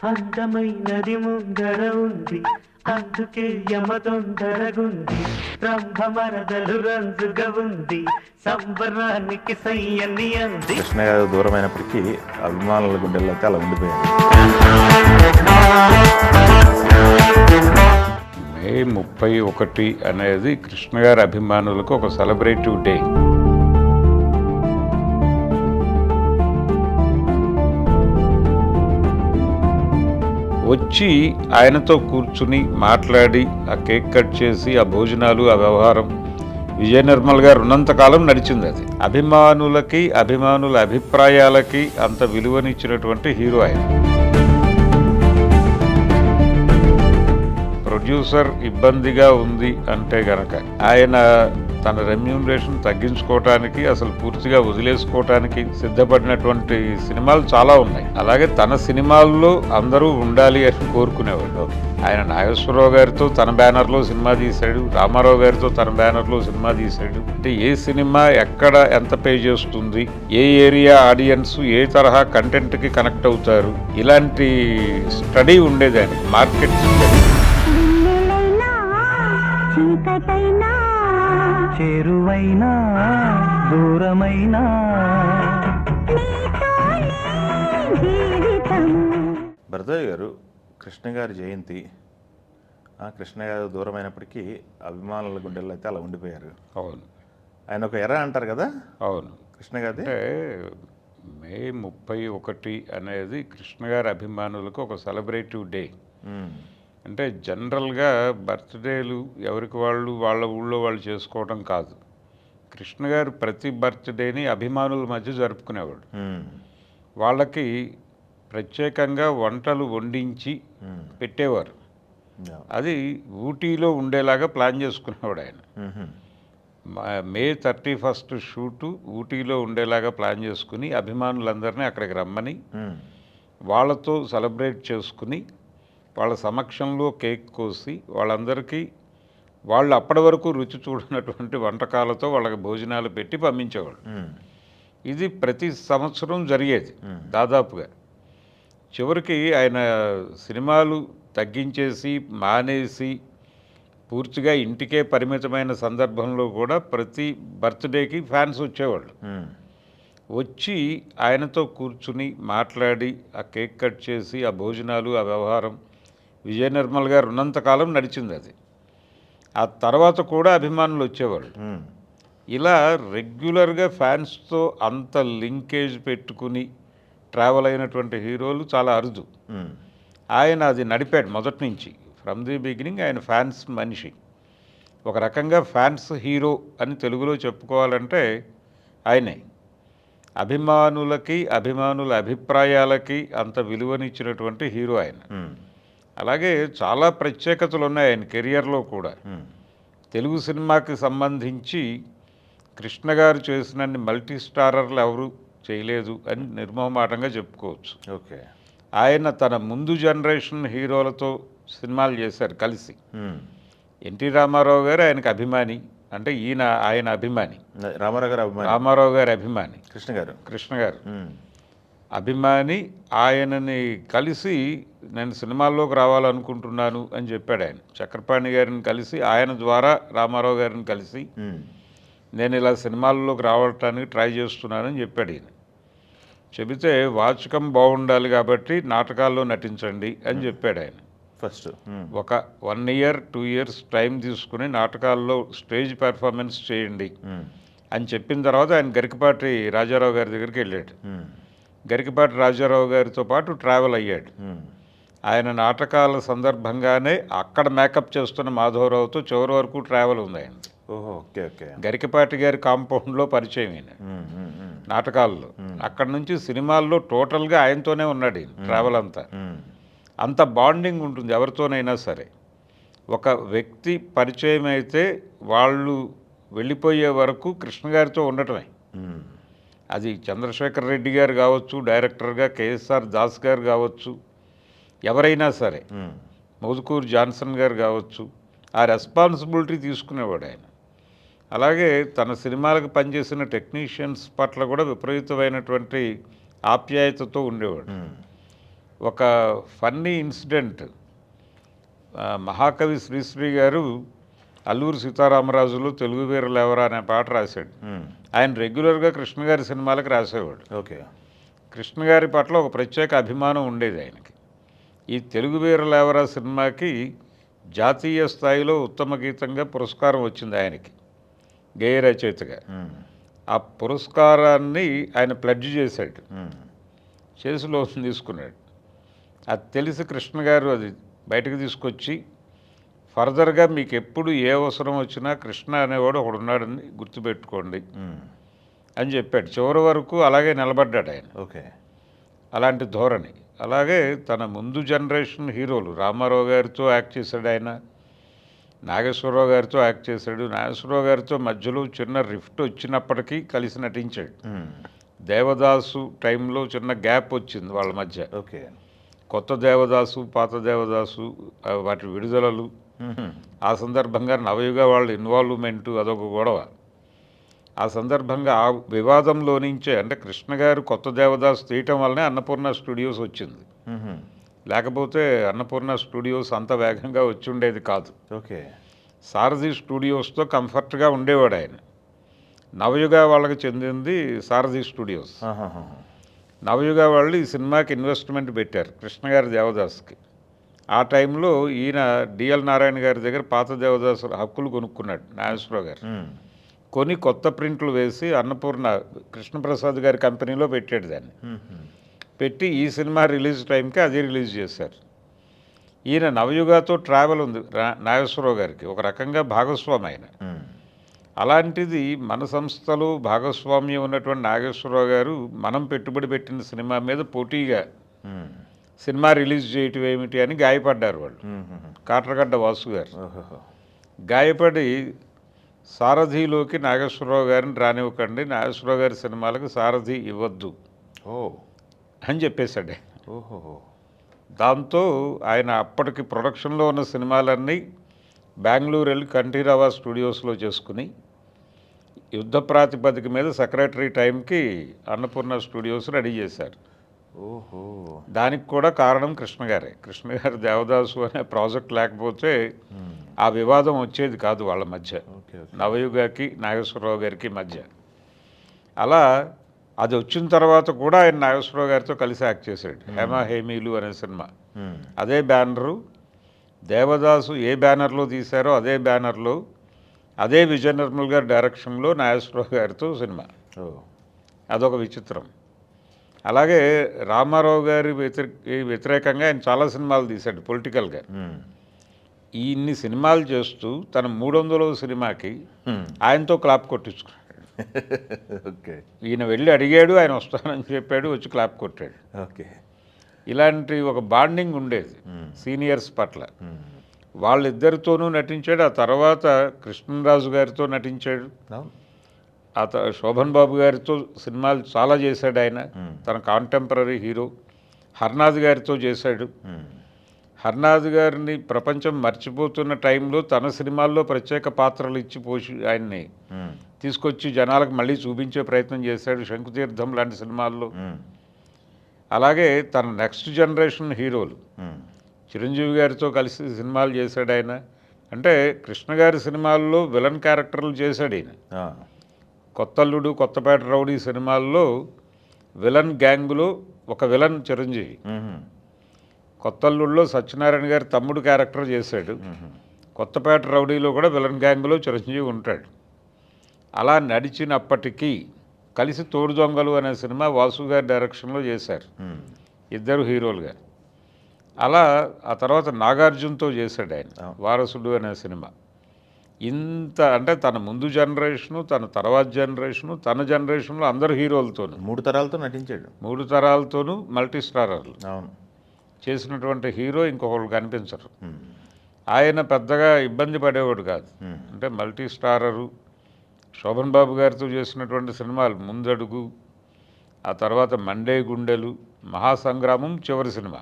అందమైనది ముందర ఉంది, అందుకే యమ తొందరగుంది. రంభమరదలు రంజుగా ఉంది, సంబరానికి సయ్యని అంది. కృష్ణ గారు దూరమైనప్పటికీ అభిమానుల గుండెల్లో అయితే అలా ఉండిపోయారు. మే 31 అనేది కృష్ణ గారి అభిమానులకు ఒక సెలబ్రేటివ్ డే. వచ్చి ఆయనతో కూర్చుని మాట్లాడి ఆ కేక్ కట్ చేసి ఆ భోజనాలు ఆ వ్యవహారం విజయ నిర్మల్ గారు ఉన్నంతకాలం నడిచింది. అది అభిమానులకి అభిమానుల అభిప్రాయాలకి అంత విలువనిచ్చినటువంటి హీరో ఆయన. ప్రొడ్యూసర్ ఇబ్బందిగా ఉంది అంటే గనక ఆయన తన రెమ్యూనరేషన్ తగ్గించుకోవటానికి అసలు పూర్తిగా వదిలేసుకోవటానికి సిద్ధపడినటువంటి సినిమాలు చాలా ఉన్నాయి. అలాగే తన సినిమాల్లో అందరూ ఉండాలి అని కోరుకునేవాడు. ఆయన నాగేశ్వరరావు గారితో తన బ్యానర్లో సినిమా తీశాడు, రామారావు గారితో తన బ్యానర్లో సినిమా తీశాడు. అంటే ఏ సినిమా ఎక్కడ ఎంత పే చేస్తుంది, ఏ ఏరియా ఆడియన్స్ ఏ తరహా కంటెంట్కి కనెక్ట్ అవుతారు, ఇలాంటి స్టడీ ఉండేది ఆయన, మార్కెట్ స్టడీ. చేరువైనా దూరమైనా భరద్వాజ్ గారు, కృష్ణ గారి జయంతి, కృష్ణ గారు దూరమైనప్పటికీ అభిమానుల గుండెల్లో అయితే అలా ఉండిపోయారు. అవును, ఆయన ఒక ఎర అంటారు కదా. అవును. కృష్ణ గారి అంటే మే 31 అనేది కృష్ణ గారి అభిమానులకు ఒక సెలబ్రేటివ్ డే. అంటే జనరల్గా బర్త్డేలు ఎవరికి వాళ్ళు వాళ్ళ ఊళ్ళో వాళ్ళు చేసుకోవడం కాదు. కృష్ణ గారు ప్రతి బర్త్డేని అభిమానుల మధ్య జరుపుకునేవాడు. వాళ్ళకి ప్రత్యేకంగా వంటలు వండించి పెట్టేవారు. అది ఊటీలో ఉండేలాగా ప్లాన్ చేసుకునేవాడు ఆయన. మే 31 షూటు ఊటీలో ఉండేలాగా ప్లాన్ చేసుకుని అభిమానులందరినీ అక్కడికి రమ్మని వాళ్ళతో సెలబ్రేట్ చేసుకుని వాళ్ళ సమక్షంలో కేక్ కోసి వాళ్ళందరికీ వాళ్ళు అప్పటి వరకు రుచి చూడనటువంటి వంటకాలతో వాళ్ళకి భోజనాలు పెట్టి పంపించేవాళ్ళు. ఇది ప్రతి సంవత్సరం జరిగేది దాదాపుగా. చివరికి ఆయన సినిమాలు తగ్గించేసి మానేసి పూర్తిగా ఇంటికే పరిమితమైన సందర్భంలో కూడా ప్రతి బర్త్డేకి ఫ్యాన్స్ వచ్చేవాళ్ళు. వచ్చి ఆయనతో కూర్చుని మాట్లాడి ఆ కేక్ కట్ చేసి ఆ భోజనాలు ఆ వ్యవహారం విజయ నిర్మల్ గారు ఉన్నంతకాలం నడిచింది. అది ఆ తర్వాత కూడా అభిమానులు వచ్చేవాళ్ళు. ఇలా రెగ్యులర్గా ఫ్యాన్స్తో అంత లింకేజ్ పెట్టుకుని ట్రావెల్ అయినటువంటి హీరోలు చాలా అరుదు. ఆయన అది నడిపాడు మొదటి నుంచి. ఫ్రమ్ ది బిగినింగ్ ఆయన ఫ్యాన్స్ మనిషి. ఒక రకంగా ఫ్యాన్స్ హీరో అని తెలుగులో చెప్పుకోవాలంటే ఆయనే. అభిమానులకి అభిమానుల అభిప్రాయాలకి అంత విలువనిచ్చినటువంటి హీరో ఆయన. అలాగే చాలా ప్రత్యేకతలు ఉన్నాయి ఆయన కెరియర్లో కూడా. తెలుగు సినిమాకి సంబంధించి కృష్ణ గారు చేసినన్ని మల్టీ స్టారర్లు ఎవరు చేయలేదు అని నిర్మోహమాటంగా చెప్పుకోవచ్చు. ఓకే. ఆయన తన ముందు జనరేషన్ హీరోలతో సినిమాలు చేశారు కలిసి. ఎన్టీ రామారావు గారు ఆయనకు అభిమాని, అంటే ఆయన అభిమాని. రామారావు గారి అభిమాని కృష్ణ గారు అభిమాని. ఆయనని కలిసి నేను సినిమాల్లోకి రావాలనుకుంటున్నాను అని చెప్పాడు ఆయన. చక్రపాణి గారిని కలిసి ఆయన ద్వారా రామారావు గారిని కలిసి నేను ఇలా సినిమాల్లోకి రావటానికి ట్రై చేస్తున్నానని చెప్పాడు ఈయన. చెబితే వాచకం బాగుండాలి కాబట్టి నాటకాల్లో నటించండి అని చెప్పాడు ఆయన. ఫస్ట్ ఒక 1 year 2 years టైం తీసుకుని నాటకాల్లో స్టేజ్ పెర్ఫార్మెన్స్ చేయండి అని చెప్పిన తర్వాత ఆయన గరికపాటి రాజారావు గారి దగ్గరికి వెళ్ళాడు. గరికపాటి రాజారావు గారితో పాటు ట్రావెల్ అయ్యాడు. ఆయన నాటకాల సందర్భంగానే అక్కడ మేకప్ చేస్తున్న మాధవరావుతో చివరి వరకు ట్రావెల్ ఉంది ఆయన. గరికపాటి గారి కాంపౌండ్లో పరిచయం అయిన నాటకాల్లో. అక్కడ నుంచి సినిమాల్లో టోటల్గా ఆయనతోనే ఉన్నాడు ఈయన ట్రావెల్ అంతా. అంత బాండింగ్ ఉంటుంది ఎవరితోనైనా సరే. ఒక వ్యక్తి పరిచయం అయితే వాళ్ళు వెళ్ళిపోయే వరకు కృష్ణ గారితో ఉండటమే. అది చంద్రశేఖర్ రెడ్డి గారు కావచ్చు, డైరెక్టర్గా కేఎస్ఆర్ దాస్ గారు కావచ్చు, ఎవరైనా సరే, మోదుకూరు జాన్సన్ గారు కావచ్చు, ఆ రెస్పాన్సిబిలిటీ తీసుకునేవాడు ఆయన. అలాగే తన సినిమాలకు పనిచేసిన టెక్నీషియన్స్ పట్ల కూడా విపరీతమైనటువంటి ఆప్యాయతతో ఉండేవాడు. ఒక ఫన్నీ ఇన్సిడెంట్, మహాకవి శ్రీశ్రీ గారు అల్లూరి సీతారామరాజులో తెలుగు వీరులు ఎవరా అనే పాట రాశాడు. ఆయన రెగ్యులర్గా కృష్ణ గారి సినిమాలకు రాసేవాడు. ఓకే. కృష్ణ గారి పట్ల ఒక ప్రత్యేక అభిమానం ఉండేది ఆయనకి. ఈ తెలుగు వీరులు ఎవరా సినిమాకి జాతీయ స్థాయిలో ఉత్తమ గీతంగా పురస్కారం వచ్చింది ఆయనకి, గేయ రచయితగా. ఆ పురస్కారాన్ని ఆయన ప్లడ్జ్ చేశాడు, చేసి లోన్ తీసుకున్నాడు. అది తెలిసి కృష్ణ గారు అది బయటకు తీసుకొచ్చి, ఫర్దర్గా మీకు ఎప్పుడు ఏ అవసరం వచ్చినా కృష్ణ అనేవాడు ఒకడు ఉన్నాడని గుర్తుపెట్టుకోండి అని చెప్పాడు. చివరి వరకు అలాగే నిలబడ్డాడు ఆయన. ఓకే. అలాంటి ధోరణి. అలాగే తన ముందు జనరేషన్ హీరోలు, రామారావు గారితో యాక్ట్ చేశాడు ఆయన, నాగేశ్వరరావు గారితో యాక్ట్ చేశాడు. నాగేశ్వరరావు గారితో మధ్యలో చిన్న రిఫ్ట్ వచ్చినప్పటికీ కలిసి నటించాడు. దేవదాసు టైంలో చిన్న గ్యాప్ వచ్చింది వాళ్ళ మధ్య. ఓకే. కొత్త దేవదాసు, పాత దేవదాసు, వాటి విడుదలలు, ఆ సందర్భంగా నవయుగ వాళ్ళ ఇన్వాల్వ్మెంటు, అదొక గొడవ. ఆ సందర్భంగా ఆ వివాదంలో నుంచే, అంటే కృష్ణ గారు కొత్త దేవదాసు తీయటం వల్లనే అన్నపూర్ణ స్టూడియోస్ వచ్చింది. లేకపోతే అన్నపూర్ణ స్టూడియోస్ అంత వేగంగా వచ్చి ఉండేది కాదు. ఓకే. సారథి స్టూడియోస్తో కంఫర్ట్గా ఉండేవాడు ఆయన. నవయుగ వాళ్ళకి చెందింది సారథి స్టూడియోస్. నవయుగ వాళ్ళు ఈ సినిమాకి ఇన్వెస్ట్మెంట్ పెట్టారు కృష్ణ గారి దేవదాస్కి. ఆ టైంలో ఈయన డిఎల్ నారాయణ గారి దగ్గర పాత దేవదాసు హక్కులు కొనుక్కున్నాడు నాగేశ్వరరావు గారు. కొని కొత్త ప్రింట్లు వేసి అన్నపూర్ణ కృష్ణప్రసాద్ గారి కంపెనీలో పెట్టాడు దాన్ని. పెట్టి ఈ సినిమా రిలీజ్ టైంకి అది రిలీజ్ చేశారు. ఈయన నవయుగతో ట్రావెల్ ఉంది నాగేశ్వరరావు గారికి, ఒక రకంగా భాగస్వామి ఆయన. అలాంటిది మన సంస్థలో భాగస్వామ్యం ఉన్నటువంటి నాగేశ్వరరావు గారు మనం పెట్టుబడి పెట్టిన సినిమా మీద పోటీగా సినిమా రిలీజ్ చేయటం ఏమిటి అని గాయపడ్డారు వాళ్ళు. కాట్రగడ్డ వాసు గారు గాయపడి సారథిలోకి నాగేశ్వరరావు గారిని రానివ్వకండి, నాగేశ్వరరావు గారి సినిమాలకు సారథి ఇవ్వద్దు అని చెప్పేశాడు. దాంతో ఆయన అప్పటికి ప్రొడక్షన్లో ఉన్న సినిమాలన్నీ బెంగళూరు వెళ్ళి కంఠీరావా స్టూడియోస్లో చేసుకుని యుద్ధ ప్రాతిపదిక మీద సెక్రటరీ టైంకి అన్నపూర్ణ స్టూడియోస్ రెడీ చేశారు. దానికి కూడా కారణం కృష్ణ గారే. కృష్ణ గారు దేవదాసు అనే ప్రాజెక్ట్ లేకపోతే ఆ వివాదం వచ్చేది కాదు వాళ్ళ మధ్య, నవయుగకి నాగేశ్వరరావు గారికి మధ్య. అలా అది వచ్చిన తర్వాత కూడా ఆయన నాగేశ్వరరావు గారితో కలిసి యాక్ట్ చేశాడు. హేమా హేమీలు అనే సినిమా, అదే బ్యానరు. దేవదాసు ఏ బ్యానర్లో తీశారో అదే బ్యానర్లో, అదే విజయ నిర్మల్ గారి డైరెక్షన్లో నాగేశ్వరరావు గారితో సినిమా. అదొక విచిత్రం. అలాగే రామారావు గారి వ్యతిరేకంగా ఆయన చాలా సినిమాలు తీశాడు పొలిటికల్గా. ఇన్ని సినిమాలు చేస్తూ తన 300వ సినిమాకి ఆయనతో క్లాప్ కొట్టించుకున్నాడు. ఈయన వెళ్ళి అడిగాడు, ఆయన వస్తానని చెప్పాడు, వచ్చి క్లాప్ కొట్టాడు. ఇలాంటి ఒక బాండింగ్ ఉండేది సీనియర్స్ పట్ల. వాళ్ళిద్దరితోనూ నటించాడు. ఆ తర్వాత కృష్ణరాజు గారితో నటించాడు. శోభన్ బాబు గారితో సినిమాలు చాలా చేశాడు ఆయన, తన కాంటెంపరీ హీరో. హర్నాథ్ గారితో చేశాడు. హర్నాథ్ గారిని ప్రపంచం మర్చిపోతున్న టైంలో తన సినిమాల్లో ప్రత్యేక పాత్రలు ఇచ్చి ఆయన్ని తీసుకొచ్చి జనాలకు మళ్ళీ చూపించే ప్రయత్నం చేశాడు శంకుతీర్థం లాంటి సినిమాల్లో. అలాగే తన నెక్స్ట్ జనరేషన్ హీరోలు చిరంజీవి గారితో కలిసి సినిమాలు చేశాడు ఆయన. అంటే కృష్ణ గారి సినిమాల్లో విలన్ క్యారెక్టర్లు చేశాడు ఈయన. కొత్తల్లుడు, కొత్తపేట రౌడీ సినిమాల్లో విలన్ గ్యాంగులో ఒక విలన్ చిరంజీవి. కొత్తల్లుడులో సత్యనారాయణ గారి తమ్ముడు క్యారెక్టర్ చేశాడు. కొత్తపేట రౌడీలో కూడా విలన్ గ్యాంగులో చిరంజీవి ఉంటాడు. అలా నడిచినప్పటికీ కలిసి తోడు దొంగలు అనే సినిమా వాసు గారి డైరెక్షన్లో చేశారు ఇద్దరు హీరోలుగా. అలా ఆ తర్వాత నాగార్జునతో చేశాడు ఆయన వారసుడు అనే సినిమా. ఇంత అంటే తన ముందు జనరేషను, తన తర్వాత జనరేషను, తన జనరేషన్లో అందరు హీరోలతోనూ 3 తరాలతో నటించాడు. 3 తరాలతోనూ మల్టీ స్టారర్లు చేసినటువంటి హీరో ఇంకొకళ్ళు కనిపించరు. ఆయన పెద్దగా ఇబ్బంది పడేవాడు కాదు. అంటే మల్టీ స్టారరు. శోభన్ బాబు గారితో చేసినటువంటి సినిమాలు ముందడుగు, ఆ తర్వాత మండే గుండెలు, మహాసంగ్రామం చివరి సినిమా.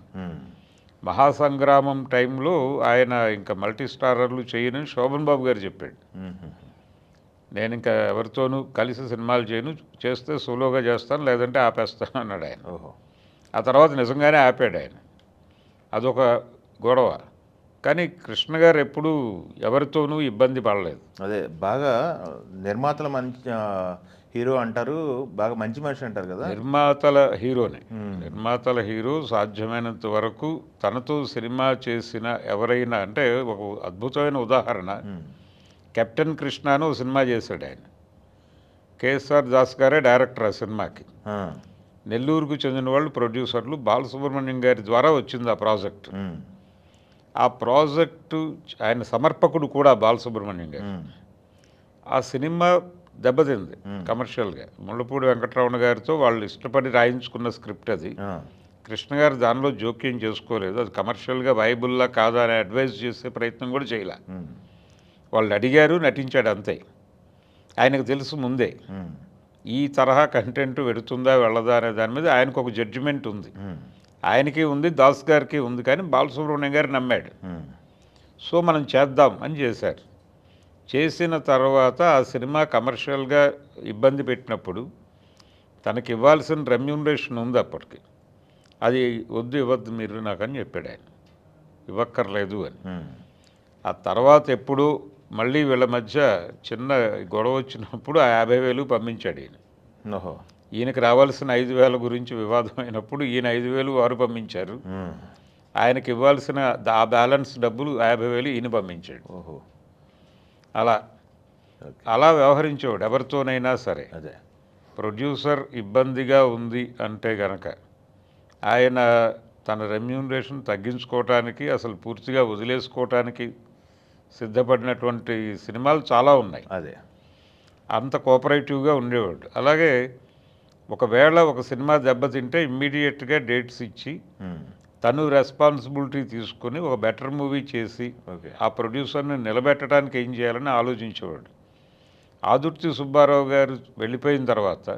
మహాసంగ్రామం టైంలో ఆయన ఇంకా మల్టీ స్టారర్లు చేయనని శోభన్ బాబు గారు చెప్పాడు. నేను ఇంకా ఎవరితోనూ కలిసి సినిమాలు చేయను, చేస్తే సోలోగా చేస్తాను, లేదంటే ఆపేస్తాను అన్నాడు ఆయన. ఆ తర్వాత నిజంగానే ఆపాడు ఆయన. అదొక గొడవ. కానీ కృష్ణ గారు ఎప్పుడూ ఎవరితోనూ ఇబ్బంది పడలేదు. అదే బాగా నిర్మాతల మంచి హీరో అంటారు, బాగా మంచి మనిషి అంటారు కదా. నిర్మాతల హీరోనే. నిర్మాతల హీరో సాధ్యమైనంత వరకు తనతో సినిమా చేసిన ఎవరైనా, అంటే ఒక అద్భుతమైన ఉదాహరణ కెప్టెన్ కృష్ణ అని ఒక సినిమా చేశాడు ఆయన. కేఎస్ఆర్ దాస్ గారే డైరెక్టర్ ఆ సినిమాకి. నెల్లూరుకు చెందిన వాళ్ళు ప్రొడ్యూసర్లు. బాలసుబ్రహ్మణ్యం గారి ద్వారా వచ్చింది ఆ ప్రాజెక్ట్. ఆ ప్రాజెక్టు ఆయన సమర్పకుడు కూడా బాలసుబ్రహ్మణ్యం గారు. ఆ సినిమా దెబ్బతింది కమర్షియల్గా. ముళ్ళపూడి వెంకటరమణ గారితో వాళ్ళు ఇష్టపడి రాయించుకున్న స్క్రిప్ట్ అది. కృష్ణ గారు దానిలో జోక్యం చేసుకోలేదు. అది కమర్షియల్గా వైబుల్లా కాదా అని అడ్వైజ్ చేసే ప్రయత్నం కూడా చేయలే. వాళ్ళు అడిగారు, నటించాడు అంతే. ఆయనకు తెలుసు ముందే ఈ తరహా కంటెంట్ వెడుతుందా వెళ్ళదా అనే దాని మీద ఆయనకు ఒక జడ్జిమెంట్ ఉంది. ఆయనకి ఉంది, దాస్ గారికి ఉంది. కానీ బాలసుబ్రహ్మణ్యం గారు నమ్మాడు. సో మనం చేద్దాం అని చేశారు. చేసిన తర్వాత ఆ సినిమా కమర్షియల్గా ఇబ్బంది పెట్టినప్పుడు తనకి ఇవ్వాల్సిన రెమ్యూనరేషన్ ఉంది అప్పటికి. అది వద్దు, ఇవ్వద్దు మీరు నాకని చెప్పాడు ఆయన. ఇవ్వక్కర్లేదు అని. ఆ తర్వాత ఎప్పుడు మళ్ళీ వీళ్ళ మధ్య చిన్న గొడవ వచ్చినప్పుడు ఆ 50,000 పంపించాడు ఈయన. ఈయనకి రావాల్సిన 5,000 గురించి వివాదం అయినప్పుడు ఈయన 5,000 వారు పంపించారు. ఆయనకి ఇవ్వాల్సిన ఆ బ్యాలెన్స్ డబ్బులు 50,000 ఈయన పంపించాడు. అలా వ్యవహరించేవాడు ఎవరితోనైనా సరే. అదే ప్రొడ్యూసర్ ఇబ్బందిగా ఉంది అంటే గనక ఆయన తన రెమ్యూనరేషన్ తగ్గించుకోవటానికి, అసలు పూర్తిగా వదిలేసుకోవటానికి సిద్ధపడినటువంటి సినిమాలు చాలా ఉన్నాయి. అదే అంత కోఆపరేటివ్గా ఉండేవాడు. అలాగే ఒకవేళ ఒక సినిమా దెబ్బతింటే ఇమ్మీడియట్గా డేట్స్ ఇచ్చి తను రెస్పాన్సిబిలిటీ తీసుకుని ఒక బెటర్ మూవీ చేసి ఆ ప్రొడ్యూసర్ని నిలబెట్టడానికి ఏం చేయాలని ఆలోచించేవాడు. ఆదుర్తి సుబ్బారావు గారు వెళ్ళిపోయిన తర్వాత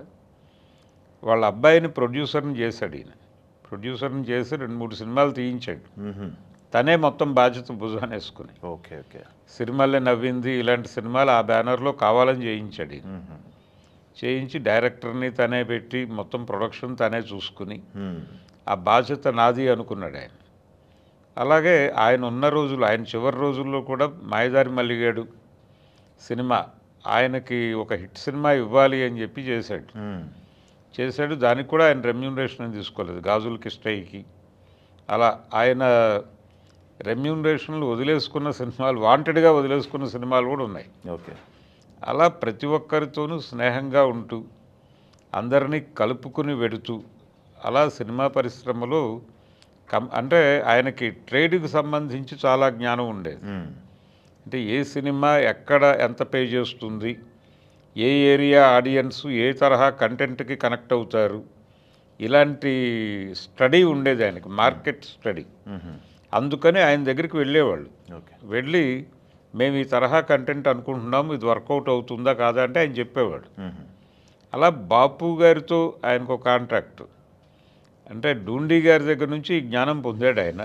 వాళ్ళ అబ్బాయిని ప్రొడ్యూసర్ని చేశాడు ఈయన. ప్రొడ్యూసర్ని చేసి 2-3 సినిమాలు తీయించాడు. తనే మొత్తం బాధ్యత భుజాన్ని వేసుకుని. సిరిమల్లె నవ్వింది ఇలాంటి సినిమాలు ఆ బ్యానర్లో కావాలని చేయించాడు ఈయన. చేయించి డైరెక్టర్ని తనే పెట్టి మొత్తం ప్రొడక్షన్ తనే చూసుకుని ఆ బాధ్యత నాది అనుకున్నాడు ఆయన. అలాగే ఆయన ఉన్న రోజులు, ఆయన చివరి రోజుల్లో కూడా మాయదారి మల్లిగాడు సినిమా ఆయనకి ఒక హిట్ సినిమా ఇవ్వాలి అని చెప్పి చేశాడు. దానికి కూడా ఆయన రెమ్యూనరేషన్ తీసుకోలేదు. గాజుల కిష్టయ్యకి అలా ఆయన రెమ్యూనరేషన్లు వదిలేసుకున్న సినిమాలు, వాంటెడ్గా వదిలేసుకున్న సినిమాలు కూడా ఉన్నాయి. అలా ప్రతి ఒక్కరితోనూ స్నేహంగా ఉంటూ అందరినీ కలుపుకుని వెడుతూ అలా సినిమా పరిశ్రమలో అంటే ఆయనకి ట్రేడ్కి సంబంధించి చాలా జ్ఞానం ఉండేది. అంటే ఏ సినిమా ఎక్కడ ఎంత పే చేస్తుంది, ఏ ఏరియా ఆడియన్స్ ఏ తరహా కంటెంట్కి కనెక్ట్ అవుతారు, ఇలాంటి స్టడీ ఉండేది ఆయనకి, మార్కెట్ స్టడీ. అందుకని ఆయన దగ్గరికి వెళ్ళేవాళ్ళు. వెళ్ళి మేము ఈ తరహా కంటెంట్ అనుకుంటున్నాము, ఇది వర్కౌట్ అవుతుందా కాదా అంటే ఆయన చెప్పేవాడు. అలా బాపు గారితో ఆయనకు ఒక కాంట్రాక్ట్, అంటే డూండి గారి దగ్గర నుంచి జ్ఞానం పొందాడు ఆయన.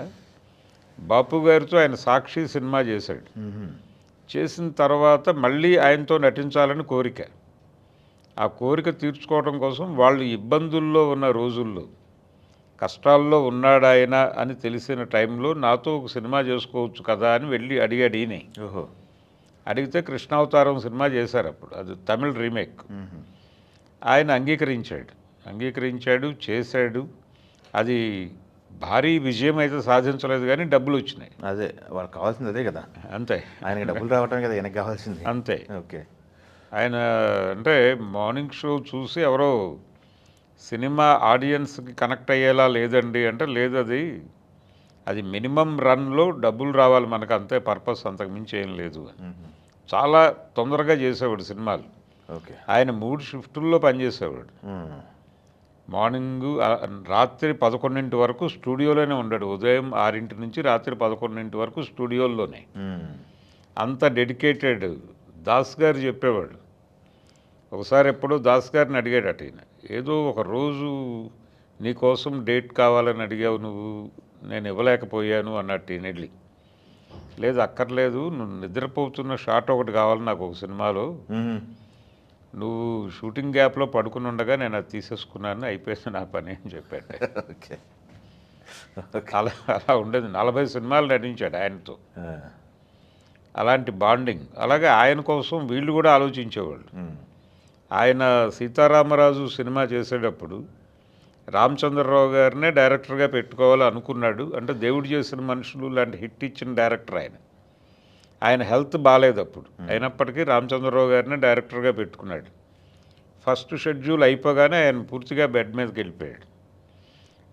బాపు గారితో ఆయన సాక్షి సినిమా చేశాడు. చేసిన తర్వాత మళ్ళీ ఆయనతో నటించాలని కోరిక. ఆ కోరిక తీర్చుకోవడం కోసం వాళ్ళు ఇబ్బందుల్లో ఉన్న రోజుల్లో, కష్టాల్లో ఉన్నాడు ఆయన అని తెలిసిన టైంలో నాతో ఒక సినిమా చేసుకోవచ్చు కదా అని వెళ్ళి అడిగాడు ఈయన. అడిగితే కృష్ణావతారం సినిమా చేశారు అప్పుడు. అది తమిళ్ రీమేక్. ఆయన అంగీకరించాడు, చేశాడు. అది భారీ విజయం అయితే సాధించలేదు, కానీ డబ్బులు వచ్చినాయి. అదే వాళ్ళకి కావాల్సింది అదే కదా. అంతే, ఆయనకి డబ్బులు రావటం కదా ఆయనకి కావాల్సింది. అంతే. ఓకే. ఆయన అంటే మార్నింగ్ షో చూసి ఎవరో సినిమా ఆడియన్స్కి కనెక్ట్ అయ్యేలా లేదండి అంటే, లేదు అది మినిమం రన్లో డబ్బులు రావాలి మనకు, అంతే పర్పస్, అంతకు మించి ఏం లేదు. చాలా తొందరగా చేసేవాడు సినిమాలు. ఓకే. ఆయన 3 షిఫ్టుల్లో పనిచేసేవాడు. మార్నింగు రాత్రి 11 వరకు స్టూడియోలోనే ఉన్నాడు. ఉదయం 6 నుంచి రాత్రి 11 వరకు స్టూడియోల్లోనే. అంత డెడికేటెడ్. దాస్ గారు చెప్పేవాడు, ఒకసారి ఎప్పుడో దాస్ గారిని అడిగాడట ఈయన, ఏదో ఒక రోజు నీకోసం డేట్ కావాలని అడిగావు నువ్వు, నేను ఇవ్వలేకపోయాను అన్నట్టు ఈయన వెళ్ళి, లేదు అక్కర్లేదు, నువ్వు నిద్రపోతున్న షాట్ ఒకటి కావాలి నాకు ఒక సినిమాలో, నువ్వు షూటింగ్ గ్యాప్లో పడుకుని ఉండగా నేను అది తీసేసుకున్నాను, అయిపోయింది నా పని అని చెప్పాడు. ఓకే. అలా అలా ఉండేది. 40 సినిమాలు నటించాడు ఆయనతో. అలాంటి బాండింగ్. అలాగే ఆయన కోసం వీళ్ళు కూడా ఆలోచించేవాళ్ళు. ఆయన సీతారామరాజు సినిమా చేసేటప్పుడు రామచంద్రరావు గారినే డైరెక్టర్గా పెట్టుకోవాలి అనుకున్నాడు. అంటే దేవుడు చేసిన మనుషులు లాంటి హిట్ ఇచ్చిన డైరెక్టర్ ఆయన. ఆయన హెల్త్ బాగాలేదు అప్పుడు. అయినప్పటికీ రామచంద్రరావు గారినే డైరెక్టర్గా పెట్టుకున్నాడు. ఫస్ట్ షెడ్యూల్ అయిపోగానే ఆయన పూర్తిగా బెడ్ మీదకి వెళ్ళిపోయాడు.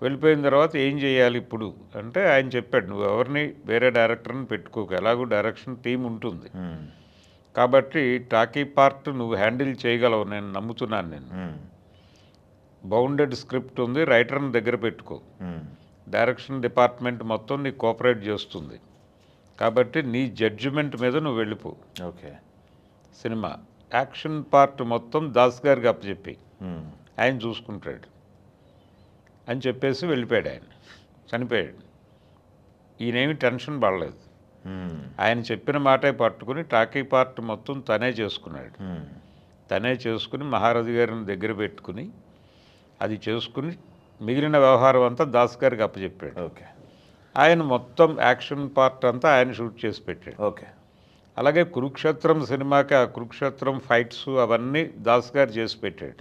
వెళ్ళిపోయిన తర్వాత ఏం చేయాలి ఇప్పుడు అంటే ఆయన చెప్పాడు, నువ్వు ఎవరిని వేరే డైరెక్టర్ని పెట్టుకోకు, ఎలాగూ డైరెక్షన్ టీం ఉంటుంది కాబట్టి టాకీ పార్ట్ నువ్వు హ్యాండిల్ చేయగలవు, నేను నమ్ముతున్నాను. నేను బౌండెడ్ స్క్రిప్ట్ ఉంది, రైటర్ని దగ్గర పెట్టుకో, డైరెక్షన్ డిపార్ట్మెంట్ మొత్తం నీకు కోఆపరేట్ చేస్తుంది కాబట్టి నీ జడ్జిమెంట్ మీద నువ్వు వెళ్ళిపో. ఓకే. సినిమా యాక్షన్ పార్ట్ మొత్తం దాస్ గారికి అప్పచెప్పి ఆయన చూసుకుంటాడు అని చెప్పేసి వెళ్ళిపోయాడు. ఆయన చనిపోయాడు. ఈయనేమి టెన్షన్ పడలేదు. ఆయన చెప్పిన మాటే పట్టుకుని టాకీ పార్ట్ మొత్తం తనే చేసుకున్నాడు. తనే చేసుకుని మహారాజు గారిని దగ్గర పెట్టుకుని అది చేసుకుని మిగిలిన వ్యవహారం అంతా దాస్ గారికి అప్పచెప్పాడు. ఓకే. ఆయన మొత్తం యాక్షన్ పార్ట్ అంతా ఆయన షూట్ చేసి పెట్టాడు. ఓకే. అలాగే కురుక్షేత్రం సినిమాకి ఆ కురుక్షేత్రం ఫైట్స్ అవన్నీ దాస్ గారు చేసి పెట్టాడు.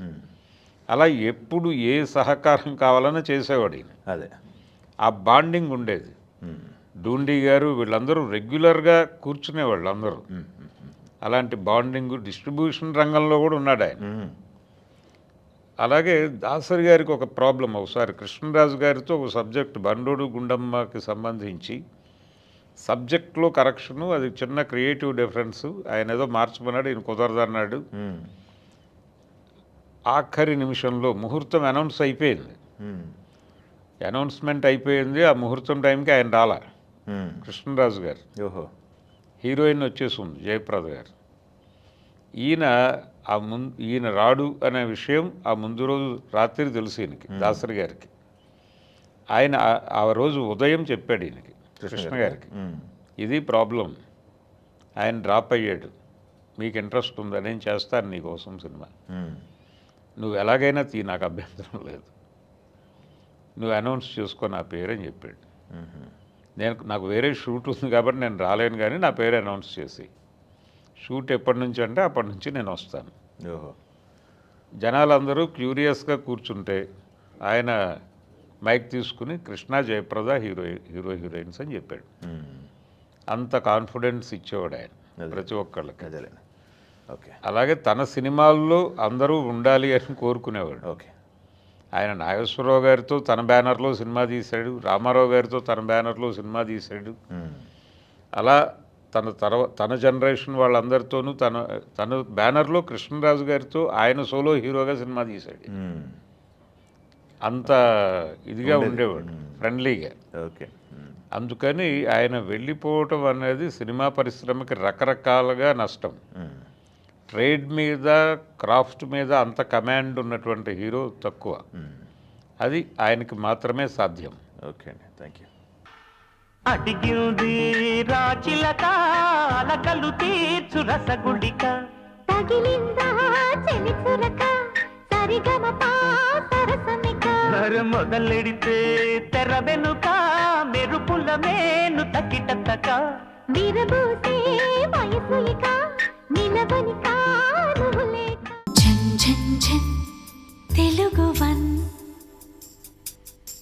అలా ఎప్పుడు ఏ సహకారం కావాలన్నా చేసేవాడు ఈయన. అదే ఆ బాండింగ్ ఉండేది. డూండి గారు వీళ్ళందరూ రెగ్యులర్గా కూర్చునేవాళ్ళు అందరూ. అలాంటి బాండింగ్ డిస్ట్రిబ్యూషన్ రంగంలో కూడా ఉన్నాడు ఆయన. అలాగే దాసరి గారికి ఒక ప్రాబ్లం, ఒకసారి కృష్ణరాజు గారితో ఒక సబ్జెక్ట్ బండోడు గుండమ్మకి సంబంధించి సబ్జెక్ట్లో కరెక్షను, అది చిన్న క్రియేటివ్ డిఫరెన్స్, ఆయన ఏదో మార్చమన్నాడు, ఈయన కుదరదన్నాడు. ఆఖరి నిమిషంలో ముహూర్తం అనౌన్స్ అయిపోయింది. అనౌన్స్మెంట్ అయిపోయింది, ఆ ముహూర్తం టైంకి ఆయన రాలా కృష్ణరాజు గారు. ఓహో. హీరోయిన్ వచ్చేసింది జయప్రద గారు. ఈయన రాడు అనే విషయం ఆ ముందు రోజు రాత్రి తెలుసు ఈయనకి, దాసరి గారికి. ఆయన ఆ రోజు ఉదయం చెప్పాడు ఈయనకి, కృష్ణ గారికి, ఇది ప్రాబ్లం. ఆయన డ్రాప్ అయ్యాడు, మీకు ఇంట్రెస్ట్ ఉందా, నేను చేస్తాను నీకోసం సినిమా, నువ్వు ఎలాగైనా నాకు అభ్యంతరం లేదు, నువ్వు అనౌన్స్ చేసుకో నా పేరు అని చెప్పాడు. నాకు వేరే షూట్ ఉంది కాబట్టి నేను రాలేను, కానీ నా పేరు అనౌన్స్ చేసి, షూట్ ఎప్పటి నుంచి అంటే అప్పటి నుంచి నేను వస్తాను. జనాలందరూ క్యూరియస్గా కూర్చుంటే ఆయన మైక్ తీసుకుని కృష్ణ జయప్రద హీరోయిన్స్ అని చెప్పాడు. అంత కాన్ఫిడెన్స్ ఇచ్చేవాడు ఆయన ప్రతి ఒక్కళ్ళకి. ఓకే. అలాగే తన సినిమాల్లో అందరూ ఉండాలి అని కోరుకునేవాడు. ఓకే. ఆయన నాగేశ్వరరావు గారితో తన బ్యానర్లో సినిమా తీశాడు, రామారావు గారితో తన బ్యానర్లో సినిమా తీశాడు. అలా తన జనరేషన్ వాళ్ళందరితోనూ తన బ్యానర్లో కృష్ణరాజు గారితో ఆయన సోలో హీరోగా సినిమా తీశాడు. అంత ఇదిగా ఉండేవాడు, ఫ్రెండ్లీగా. ఓకే. అందుకని ఆయన వెళ్ళిపోవటం అనేది సినిమా పరిశ్రమకి రకరకాలుగా నష్టం. ట్రేడ్ మీద, క్రాఫ్ట్ మీద అంత కమాండ్ ఉన్నటువంటి హీరో తక్కువ. అది ఆయనకి మాత్రమే సాధ్యం. ఓకే అండి, థ్యాంక్ యూ. అడిగింది రాచిలక అలకలు తీర్చు రసగుళిక, తగిలిందా చెలిచులక సరిగమపా సరసమిక, మొదలెడితే తెర వెనుక మెరుపుల మేను తకిటతక, విరబూసే వయసు ఇక నిలవని కానులేక. ఝన్ ఝన్ ఝన్ తెలుగు వన్